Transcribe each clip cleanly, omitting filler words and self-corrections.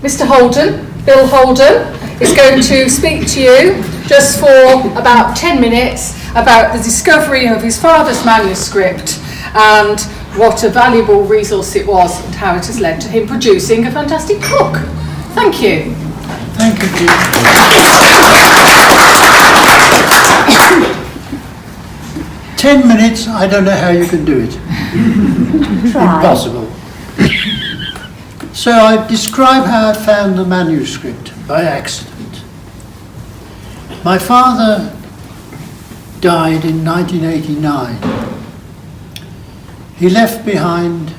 Mr. Holden, Bill Holden, is going to speak to you just for about 10 minutes about the discovery of his father's manuscript and what a valuable resource it was and how it has led to him producing a fantastic book. Thank you. Thank you, Jim. 10 minutes, I don't know how you can do it. Impossible. So I describe how I found the manuscript by accident. My father died in 1989. He left behind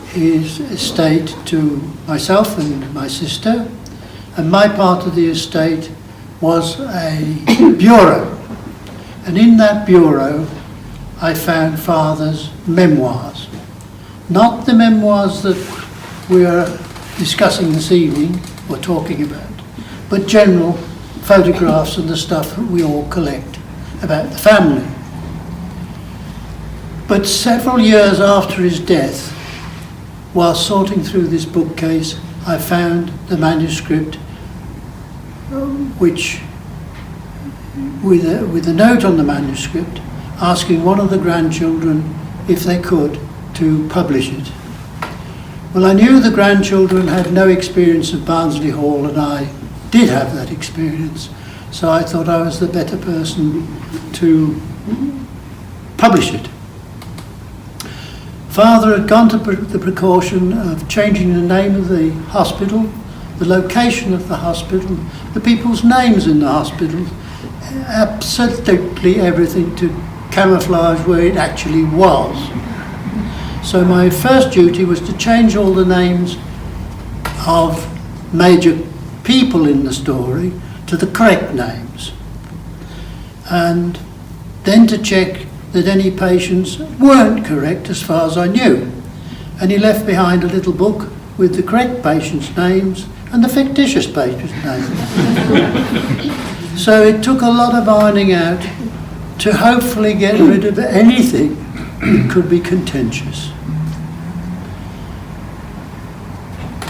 his estate to myself and my sister, and my part of the estate was a bureau. And in that bureau I found Father's memoirs. Not the memoirs that we are discussing this evening or talking about, but general photographs and the stuff that we all collect about the family. But several years after his death, while sorting through this bookcase, I found the manuscript which, with a note on the manuscript asking one of the grandchildren if they could to publish it. Well, I knew the grandchildren had no experience of Barnsley Hall, and I did have that experience, so I thought I was the better person to publish it. Father had gone to the precaution of changing the name of the hospital, the location of the hospital, the people's names in the hospital, absolutely everything to camouflage where it actually was. So my first duty was to change all the names of major people in the story to the correct names, and then to check that any patients weren't correct as far as I knew. And he left behind a little book with the correct patients' names and the fictitious patients' names. So it took a lot of ironing out to hopefully get rid of anything that could be contentious.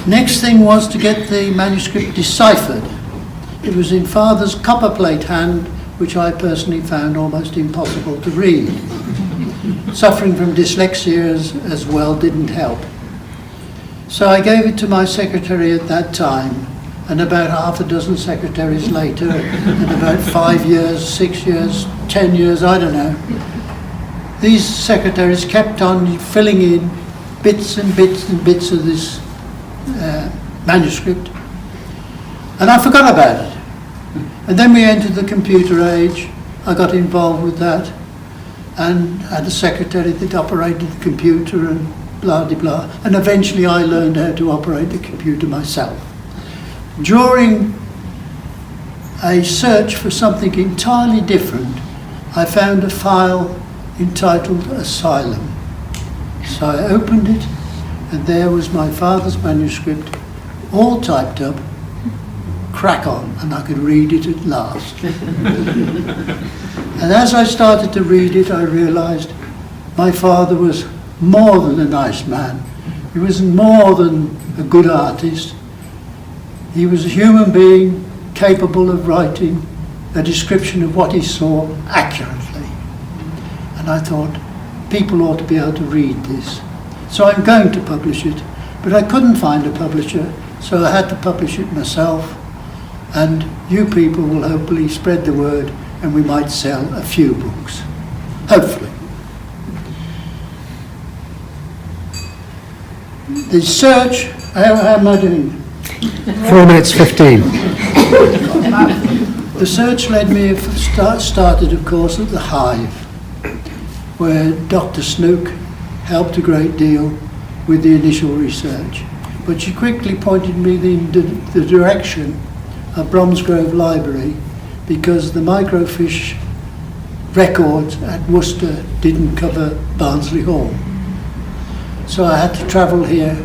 Next thing was to get the manuscript deciphered. It was in Father's copperplate hand, which I personally found almost impossible to read. Suffering from dyslexia as well didn't help. So I gave it to my secretary at that time, and about half a dozen secretaries later, and about 5 years, 6 years, 10 years, I don't know, these secretaries kept on filling in bits and bits and bits of this manuscript, and I forgot about it. And then we entered the computer age. I got involved with that and had a secretary that operated the computer and blah de blah, and eventually I learned how to operate the computer myself. During a search for something entirely different, I found a file entitled Asylum. So I opened it, and there was my father's manuscript, all typed up, crack on, and I could read it at last. And as I started to read it, I realized my father was more than a nice man. He was more than a good artist. He was a human being capable of writing a description of what he saw accurately. And I thought, people ought to be able to read this. So I'm going to publish it, but I couldn't find a publisher, so I had to publish it myself. And you people will hopefully spread the word, and we might sell a few books. Hopefully. The search, how am I doing? 4 minutes 15. The search led me, started of course at the Hive, where Dr. Snook helped a great deal with the initial research. But she quickly pointed me in the direction of Bromsgrove Library, because the microfiche records at Worcester didn't cover Barnsley Hall. So I had to travel here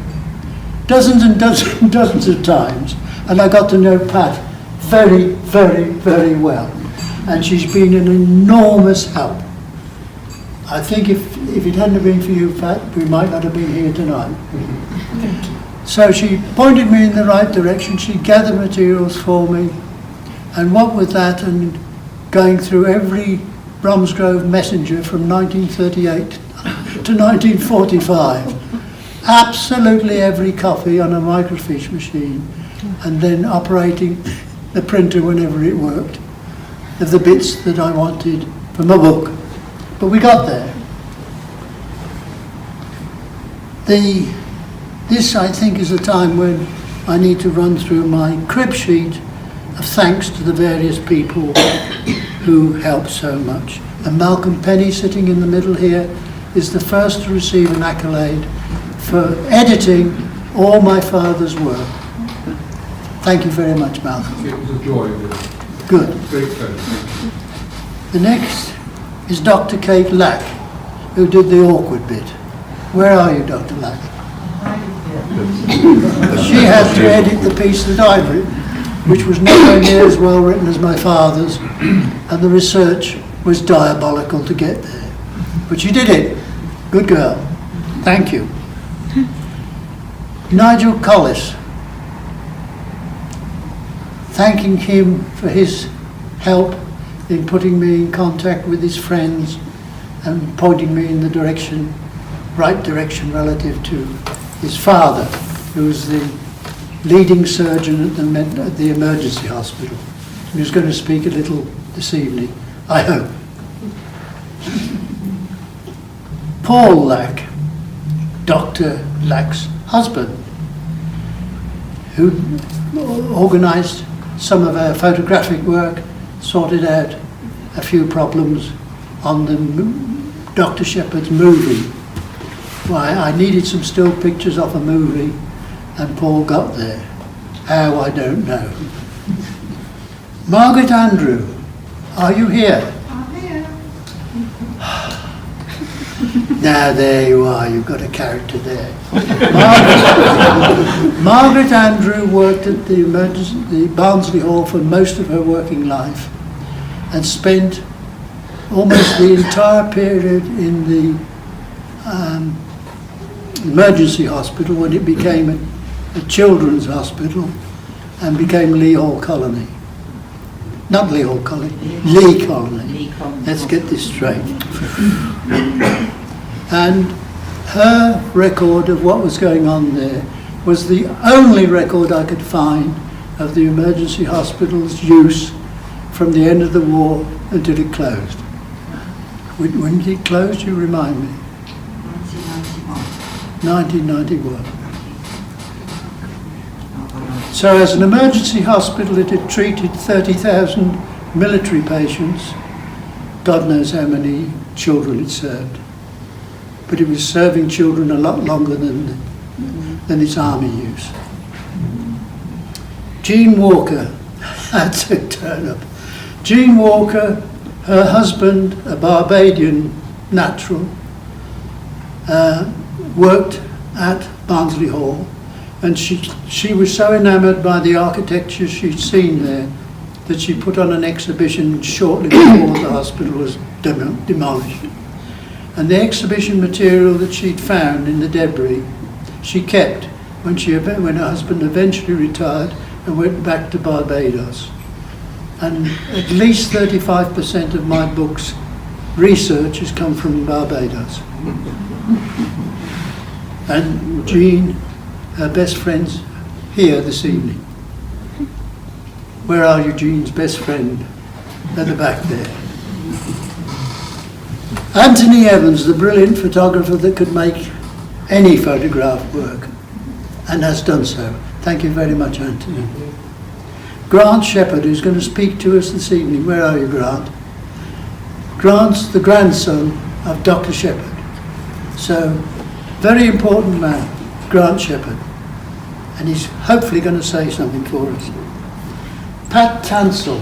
dozens and dozens and dozens of times, and I got to know Pat very, very, very well. And she's been an enormous help. I think if it hadn't been for you, Pat, we might not have been here tonight. So she pointed me in the right direction, she gathered materials for me, and what with that and going through every Bromsgrove Messenger from 1938 to 1945, absolutely every copy on a microfiche machine, and then operating the printer whenever it worked, of the bits that I wanted for my book. But we got there. This, I think, is a time when I need to run through my crib sheet of thanks to the various people who helped so much. And Malcolm Penny, sitting in the middle here, is the first to receive an accolade for editing all my father's work. Thank you very much, Malcolm. It was a joy. Good. Great pleasure. The next is Dr. Kate Lack, who did the awkward bit. Where are you, Dr. Lack? She had to edit the piece that I'd written, which was nowhere near as well written as my father's, and the research was diabolical to get there. But she did it. Good girl. Thank you. Nigel Collis, thanking him for his help in putting me in contact with his friends and pointing me in the right direction relative to his father, who was the leading surgeon at the emergency hospital. He was going to speak a little this evening, I hope. Paul Lack, Dr. Lack's husband, who organised some of our photographic work, sorted out a few problems on the Dr. Shepherd's movie. Why, I needed some still pictures of a movie, and Paul got there. How, I don't know. Margaret Andrew, are you here? I'm here. Now there you are, you've got a character there. Margaret Andrew worked at the Barnsley Hall for most of her working life and spent almost the entire period in the emergency hospital when it became a children's hospital and became Lee Hall Colony. Not Lee Hall Colony, Lee Colony. Let's get this straight. And her record of what was going on there was the only record I could find of the emergency hospital's use from the end of the war until it closed. When did it close, you remind me? 1991. So as an emergency hospital, it had treated 30,000 military patients. God knows how many children it served. But it was serving children a lot longer than its army use. Jean Walker had to turn up. Jean Walker, her husband, a Barbadian natural, worked at Barnsley Hall, and she was so enamoured by the architecture she'd seen there that she put on an exhibition shortly before the hospital was demolished. And the exhibition material that she'd found in the debris, she kept when her husband eventually retired and went back to Barbados. And at least 35% of my book's research has come from Barbados. And Jean, her best friend's here this evening. Where are you, Jean's best friend? At the back there. Anthony Evans, the brilliant photographer that could make any photograph work, and has done so. Thank you very much, Anthony. Grant Shepherd, who's going to speak to us this evening. Where are you, Grant? Grant's the grandson of Dr. Shepherd. So, very important man, Grant Shepherd. And he's hopefully going to say something for us. Pat Tansel.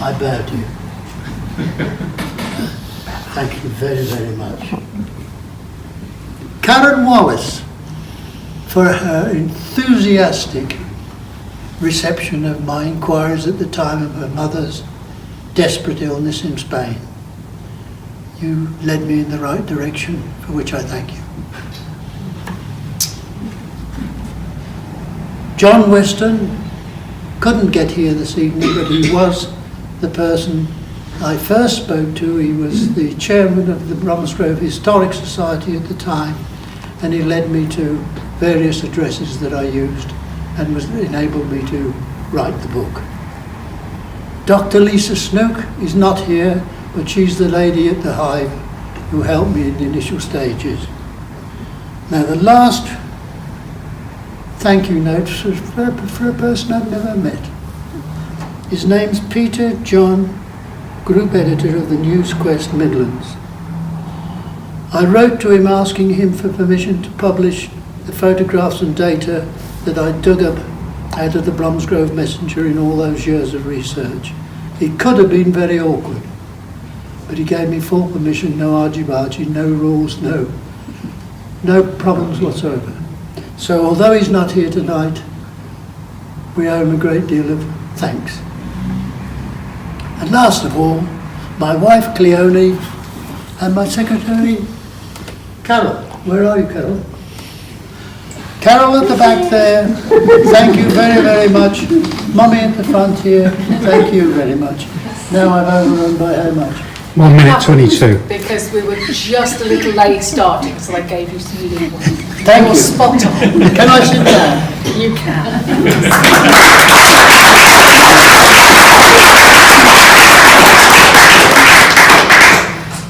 I bow to you. Thank you very, very much. Karen Wallace, for her enthusiastic reception of my inquiries at the time of her mother's desperate illness in Spain. You led me in the right direction, for which I thank you. John Weston couldn't get here this evening, but he was the person I first spoke to. He was the chairman of the Bromsgrove Historic Society at the time, and he led me to various addresses that I used and enabled me to write the book. Dr. Lisa Snook is not here, but she's the lady at the Hive who helped me in the initial stages. Now, the last thank you note for a person I've never met. His name's Peter John, group editor of the News Quest Midlands. I wrote to him asking him for permission to publish the photographs and data that I dug up out of the Bromsgrove Messenger in all those years of research. It could have been very awkward, but he gave me full permission, no argy-bargy, no rules, no problems whatsoever. So although he's not here tonight, we owe him a great deal of thanks. And last of all, my wife Cleone and my secretary Carol. Where are you, Carol? Carol at the back there, thank you very, very much. Mummy at the front here, thank you very much. Now I've overrun by how much? 1 minute 22. Because we were just a little late starting, so I gave you some leeway. Thank you. Spot on. Can I sit down? You can.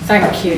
Thank you.